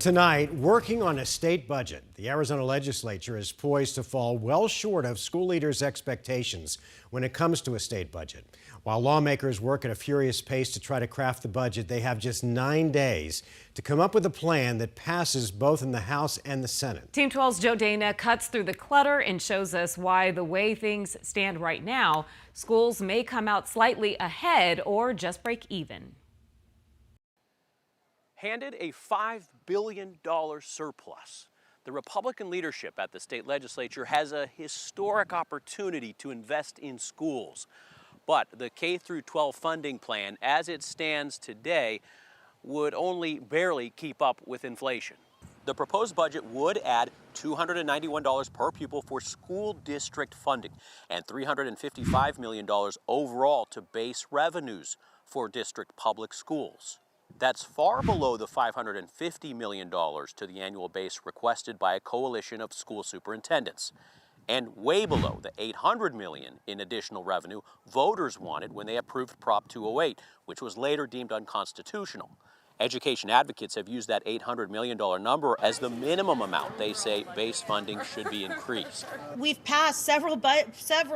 Tonight, working on a state budget, the Arizona legislature is poised to fall well short of school leaders' expectations when it comes to a state budget. While lawmakers work at a furious pace to try to craft the budget, they have just 9 days to come up with a plan that passes both in the House and the Senate. Team 12's Joe Dana cuts through the clutter and shows us why the way things stand right now, schools may come out slightly ahead or just break even. Handed a $5 billion surplus, the Republican leadership at the state legislature has a historic opportunity to invest in schools. But the K-12 funding plan, as it stands today, would only barely keep up with inflation. The proposed budget would add $291 per pupil for school district funding and $355 million overall to base revenues for district public schools. That's far below the $550 million to the annual base requested by a coalition of school superintendents, and way below the $800 million in additional revenue voters wanted when they approved Prop 208, which was later deemed unconstitutional. Education advocates have used that $800 million number as the minimum amount they say base funding should be increased. We've passed several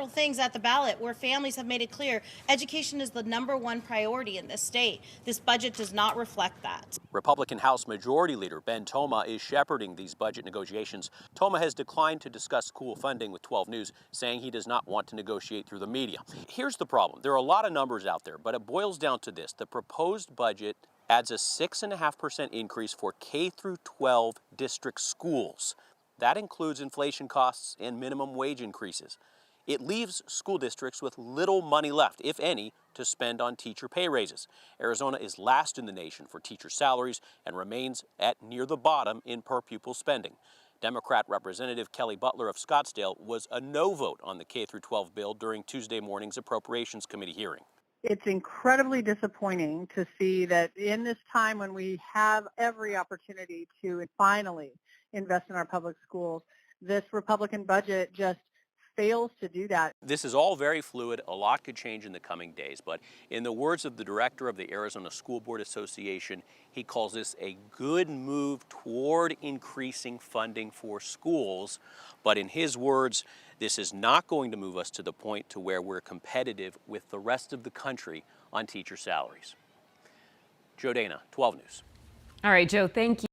things at the ballot where families have made it clear education is the #1 priority in this state. This budget does not reflect that. Republican House Majority Leader Ben Toma is shepherding these budget negotiations. Toma has declined to discuss school funding with 12 News, saying he does not want to negotiate through the media. Here's the problem. There are a lot of numbers out there, but it boils down to this. The proposed budget adds a 6.5% increase for K-12 district schools. That includes inflation costs and minimum wage increases. It leaves school districts with little money left, if any, to spend on teacher pay raises. Arizona is last in the nation for teacher salaries and remains at near the bottom in per pupil spending. Democrat Representative Kelly Butler of Scottsdale was a no vote on the K-12 bill during Tuesday morning's Appropriations Committee hearing. It's incredibly disappointing to see that in this time when we have every opportunity to finally invest in our public schools, this Republican budget just fails to do that. This is all very fluid. A lot could change in the coming days, but in the words of the director of the Arizona School Board Association, he calls this a good move toward increasing funding for schools. But in his words, this is not going to move us to the point to where we're competitive with the rest of the country on teacher salaries. Joe Dana, 12 News. All right, Joe, thank you.